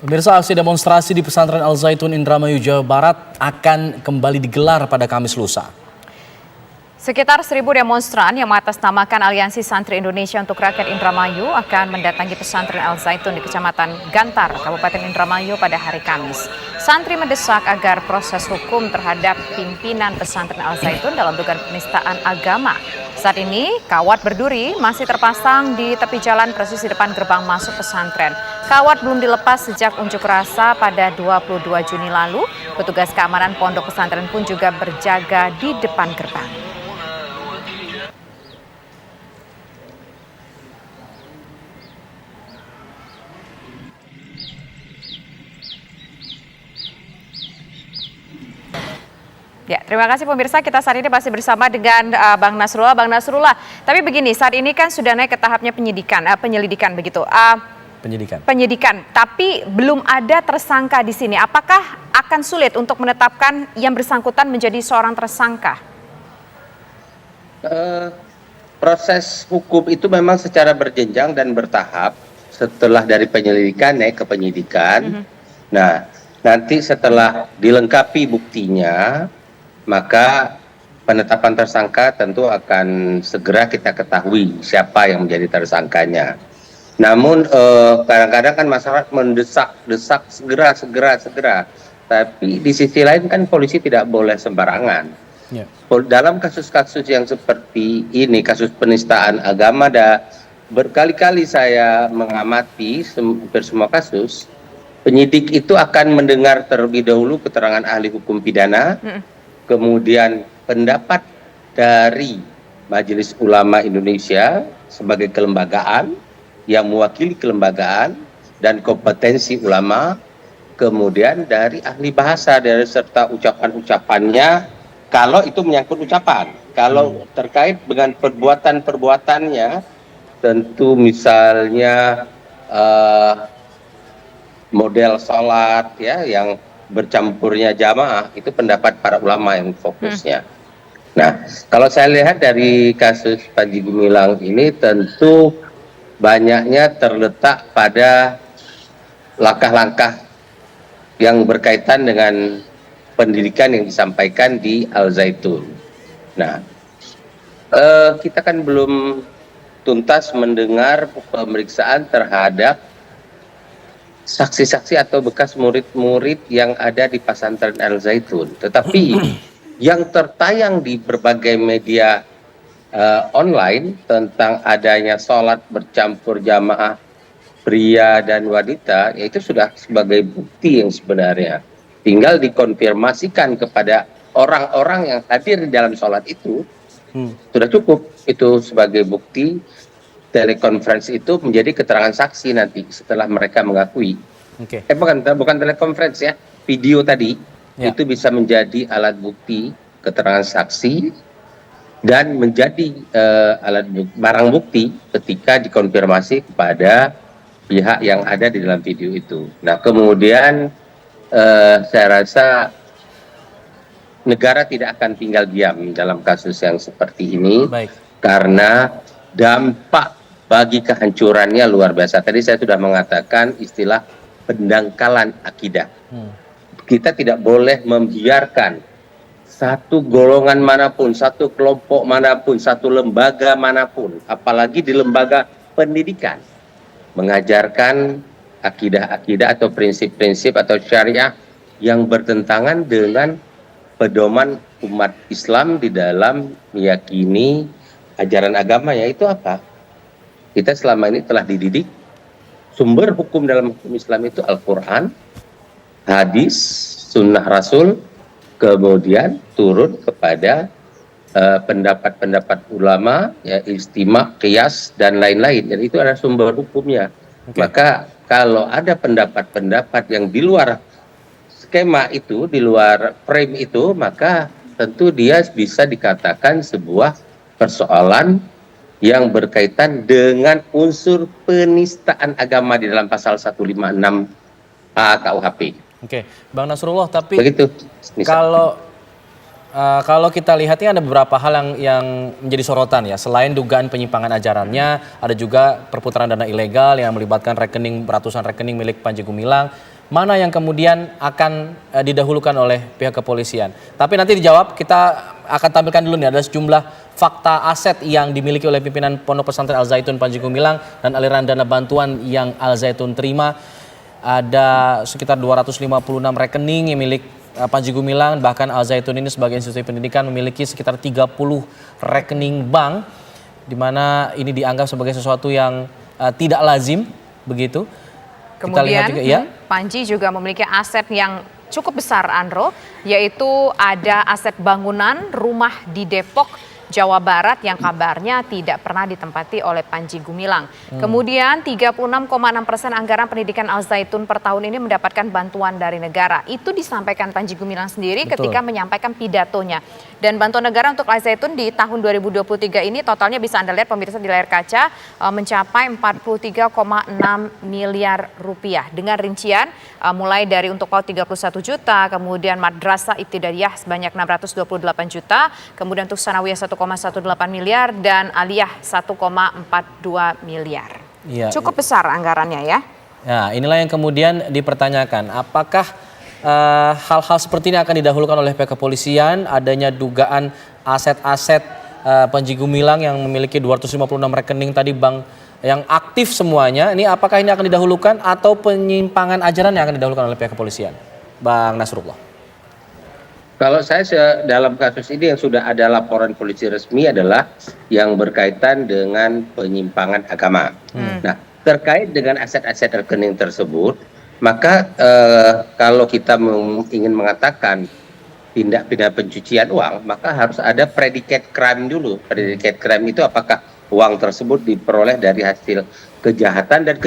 Pemirsa, aksi demonstrasi di pesantren Al Zaitun Indramayu, Jawa Barat akan kembali digelar pada Kamis lusa. Sekitar 1.000 demonstran yang mengatasnamakan Aliansi Santri Indonesia untuk Rakyat Indramayu akan mendatangi pesantren Al Zaitun di Kecamatan Gantar, Kabupaten Indramayu pada hari Kamis. Santri mendesak agar proses hukum terhadap pimpinan pesantren Al Zaitun dalam dugaan penistaan agama. Saat ini, kawat berduri masih terpasang di tepi jalan persis di depan gerbang masuk pesantren. Kawat belum dilepas sejak unjuk rasa pada 22 Juni lalu. Petugas keamanan pondok pesantren pun juga berjaga di depan gerbang. Ya, terima kasih pemirsa. Kita saat ini masih bersama dengan Bang Nasrullah. Bang Nasrullah, tapi begini, saat ini kan sudah naik ke tahapnya penyelidikan begitu. Penyidikan, tapi belum ada tersangka di sini. Apakah akan sulit untuk menetapkan yang bersangkutan menjadi seorang tersangka? Proses hukum itu memang secara berjenjang dan bertahap. Setelah dari penyelidikan naik ke penyidikan. Nah, nanti setelah dilengkapi buktinya, maka penetapan tersangka tentu akan segera kita ketahui siapa yang menjadi tersangkanya. Namun kadang-kadang kan masyarakat mendesak segera. Tapi di sisi lain kan polisi tidak boleh sembarangan. Yeah. Dalam kasus-kasus yang seperti ini, kasus penistaan agama, berkali-kali saya mengamati hampir semua kasus, penyidik itu akan mendengar terlebih dahulu keterangan ahli hukum pidana, kemudian pendapat dari Majelis Ulama Indonesia sebagai kelembagaan yang mewakili kelembagaan dan kompetensi ulama, kemudian dari ahli bahasa dari serta ucapan-ucapannya kalau itu menyangkut ucapan. Kalau terkait dengan perbuatan-perbuatannya, tentu misalnya model sholat ya yang bercampurnya jamaah, itu pendapat para ulama yang fokusnya. Nah, kalau saya lihat dari kasus Panji Gumilang ini tentu banyaknya terletak pada langkah-langkah yang berkaitan dengan pendidikan yang disampaikan di Al Zaitun. Nah, kita kan belum tuntas mendengar pemeriksaan terhadap saksi-saksi atau bekas murid-murid yang ada di pesantren Al Zaitun. Tetapi yang tertayang di berbagai media online tentang adanya sholat bercampur jamaah pria dan wanita, yaitu sudah sebagai bukti yang sebenarnya. Tinggal dikonfirmasikan kepada orang-orang yang hadir di dalam sholat itu, sudah cukup itu sebagai bukti. Telekonferensi itu menjadi keterangan saksi nanti setelah mereka mengakui. Bukan telekonferensi ya, video tadi itu bisa menjadi alat bukti keterangan saksi dan menjadi barang bukti ketika dikonfirmasi kepada pihak yang ada di dalam video itu. Nah, kemudian saya rasa negara tidak akan tinggal diam dalam kasus yang seperti ini. Karena dampak bagi kehancurannya luar biasa. Tadi saya sudah mengatakan istilah pendangkalan akidah. Kita tidak boleh membiarkan satu golongan manapun, satu kelompok manapun, satu lembaga manapun, apalagi di lembaga pendidikan, mengajarkan akidah-akidah atau prinsip-prinsip atau syariah yang bertentangan dengan pedoman umat Islam di dalam meyakini ajaran agama, yaitu apa? Kita selama ini telah dididik sumber hukum dalam hukum Islam itu Al-Quran, hadis, sunnah Rasul, kemudian turun kepada pendapat-pendapat ulama, ya, ijtima', qiyas, dan lain-lain. Dan itu adalah sumber hukumnya. Maka kalau ada pendapat-pendapat yang di luar skema itu, di luar frame itu, maka tentu dia bisa dikatakan sebuah persoalan yang berkaitan dengan unsur penistaan agama di dalam pasal 156A KUHP. Bang Nasrullah, tapi begitu, kalau Kalau kita lihat ini ada beberapa hal yang menjadi sorotan ya. Selain dugaan penyimpangan ajarannya, ada juga perputaran dana ilegal yang melibatkan ratusan rekening milik Panji Gumilang. Mana yang kemudian akan didahulukan oleh pihak kepolisian? Tapi nanti dijawab, kita akan tampilkan dulu nih ada sejumlah fakta aset yang dimiliki oleh pimpinan Pondok Pesantren Al Zaitun Panji Gumilang dan aliran dana bantuan yang Al Zaitun terima. Ada sekitar 256 rekening yang milik Panji Gumilang, bahkan Al Zaitun ini sebagai institusi pendidikan memiliki sekitar 30 rekening bank, di mana ini dianggap sebagai sesuatu yang tidak lazim, begitu. Kemudian Kita lihat juga, ya. Panji juga memiliki aset yang cukup besar, Andro, yaitu ada aset bangunan rumah di Depok, Jawa Barat yang kabarnya tidak pernah ditempati oleh Panji Gumilang. Kemudian 36,6% anggaran pendidikan Al Zaitun per tahun ini mendapatkan bantuan dari negara. Itu disampaikan Panji Gumilang sendiri ketika menyampaikan pidatonya. Dan bantuan negara untuk Al Zaitun di tahun 2023 ini totalnya bisa Anda lihat pemirsa di layar kaca mencapai 43,6 miliar rupiah. Dengan rincian mulai dari untuk PAUD 31 juta, kemudian Madrasah Ibtidaiyah sebanyak 628 juta, kemudian untuk Sanawiyah 1,18 miliar dan Aliyah 1,42 miliar. Ya, Cukup besar anggarannya ya. Nah, inilah yang kemudian dipertanyakan. Apakah hal-hal seperti ini akan didahulukan oleh pihak kepolisian? Adanya dugaan aset-aset Panji Gumilang yang memiliki 256 rekening tadi bank yang aktif semuanya. Ini apakah ini akan didahulukan atau penyimpangan ajaran yang akan didahulukan oleh pihak kepolisian? Bang Nasrullah. Kalau saya dalam kasus ini yang sudah ada laporan polisi resmi adalah yang berkaitan dengan penyimpangan agama. Nah, terkait dengan aset-aset rekening tersebut, maka kalau kita ingin mengatakan tindak pidana pencucian uang, maka harus ada predicate crime dulu. Predicate crime itu apakah uang tersebut diperoleh dari hasil kejahatan, dan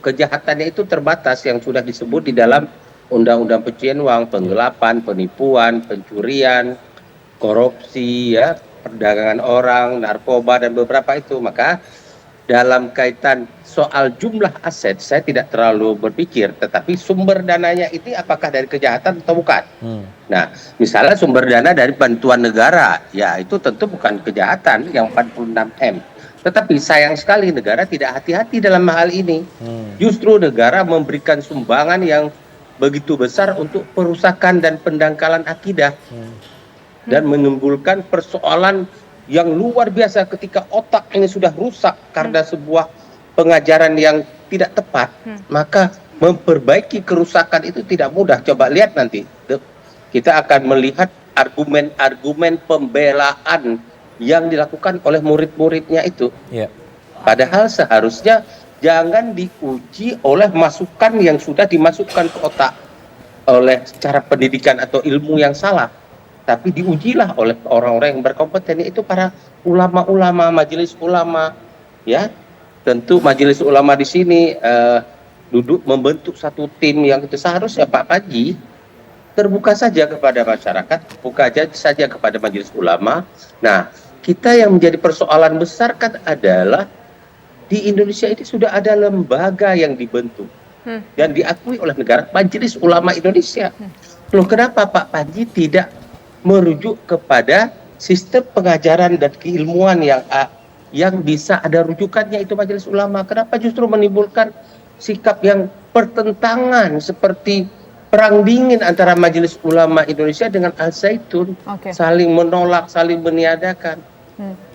kejahatannya itu terbatas yang sudah disebut di dalam Undang-Undang Pencucian Uang, penggelapan, penipuan, pencurian, korupsi, ya, perdagangan orang, narkoba, dan beberapa itu. Maka dalam kaitan soal jumlah aset, saya tidak terlalu berpikir, tetapi sumber dananya ini apakah dari kejahatan atau bukan. Nah, misalnya sumber dana dari bantuan negara, ya itu tentu bukan kejahatan yang 46M. Tetapi sayang sekali negara tidak hati-hati dalam hal ini. Justru negara memberikan sumbangan yang begitu besar untuk perusakan dan pendangkalan akidah dan menimbulkan persoalan yang luar biasa ketika otak ini sudah rusak karena sebuah pengajaran yang tidak tepat. Maka memperbaiki kerusakan itu tidak mudah. Coba lihat nanti, kita akan melihat argumen-argumen pembelaan yang dilakukan oleh murid-muridnya itu. Padahal seharusnya jangan diuji oleh masukan yang sudah dimasukkan ke otak oleh cara pendidikan atau ilmu yang salah, tapi diujilah oleh orang-orang yang berkompeten, yaitu para ulama-ulama, majelis ulama, ya. Tentu majelis ulama di sini duduk membentuk satu tim yang itu seharusnya Pak Panji terbuka saja kepada masyarakat, buka saja kepada majelis ulama. Nah, kita yang menjadi persoalan besar kan adalah di Indonesia ini sudah ada lembaga yang dibentuk dan diakui oleh negara, Majelis Ulama Indonesia. Loh, kenapa Pak Panji tidak merujuk kepada sistem pengajaran dan keilmuan yang bisa ada rujukannya, itu Majelis Ulama? Kenapa justru menimbulkan sikap yang pertentangan seperti perang dingin antara Majelis Ulama Indonesia dengan Al Zaitun, saling menolak, saling meniadakan?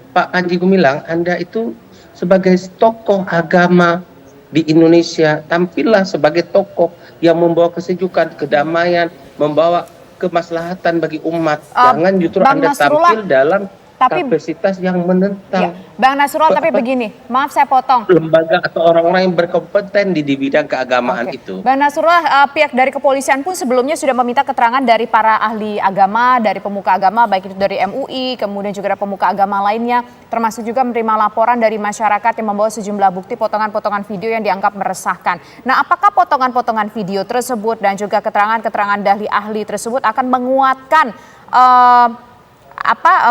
Pak Panji Gumilang, Anda itu sebagai tokoh agama di Indonesia, tampillah sebagai tokoh yang membawa kesejukan, kedamaian, membawa kemaslahatan bagi umat. Jangan justru Anda tampil dalam kapasitas yang menentang. Bang Nasrullah, tapi begini, maaf saya potong. Lembaga atau orang-orang yang berkompeten di bidang keagamaan itu. Bang Nasrullah, pihak dari kepolisian pun sebelumnya sudah meminta keterangan dari para ahli agama, dari pemuka agama, baik itu dari MUI, kemudian juga ada pemuka agama lainnya, termasuk juga menerima laporan dari masyarakat yang membawa sejumlah bukti potongan-potongan video yang dianggap meresahkan. Nah, apakah potongan-potongan video tersebut dan juga keterangan-keterangan dari ahli tersebut akan menguatkan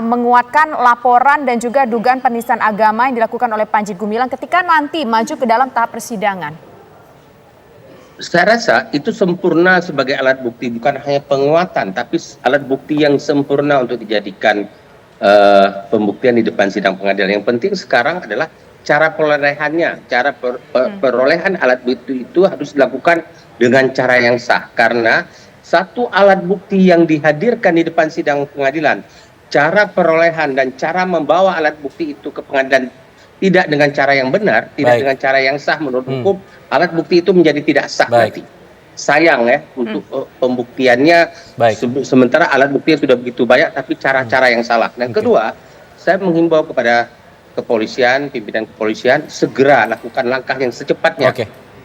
menguatkan laporan dan juga dugaan penistaan agama yang dilakukan oleh Panji Gumilang ketika nanti maju ke dalam tahap persidangan? Saya rasa itu sempurna sebagai alat bukti, bukan hanya penguatan, tapi alat bukti yang sempurna untuk dijadikan pembuktian di depan sidang pengadilan. Yang penting sekarang adalah cara perolehannya, cara perolehan alat bukti itu harus dilakukan dengan cara yang sah. Karena satu alat bukti yang dihadirkan di depan sidang pengadilan, cara perolehan dan cara membawa alat bukti itu ke pengadilan tidak dengan cara yang benar, tidak dengan cara yang sah menurut hukum, alat bukti itu menjadi tidak sah nanti. Sayang ya untuk pembuktiannya, sementara alat bukti sudah begitu banyak tapi cara-cara yang salah. Dan kedua, saya menghimbau kepada kepolisian, pimpinan kepolisian segera lakukan langkah yang secepatnya.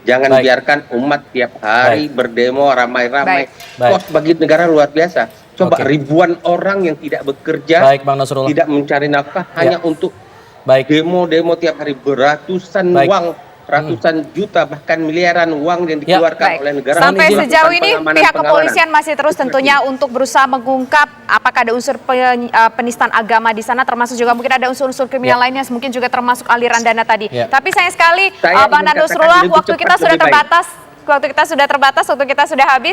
Jangan biarkan umat tiap hari berdemo ramai-ramai. Kos bagi negara luar biasa. Coba ribuan orang yang tidak bekerja, tidak mencari nafkah hanya untuk demo-demo tiap hari, beratusan uang, ratusan juta bahkan miliaran uang yang dikeluarkan oleh negara. Sampai sejauh ini pihak kepolisian masih terus tentunya untuk berusaha mengungkap apakah ada unsur penistaan agama di sana, termasuk juga mungkin ada unsur-unsur kriminal lainnya, mungkin juga termasuk aliran dana tadi. Tapi sayang sekali Bang Nasrullah, waktu kita sudah terbatas, waktu kita sudah habis.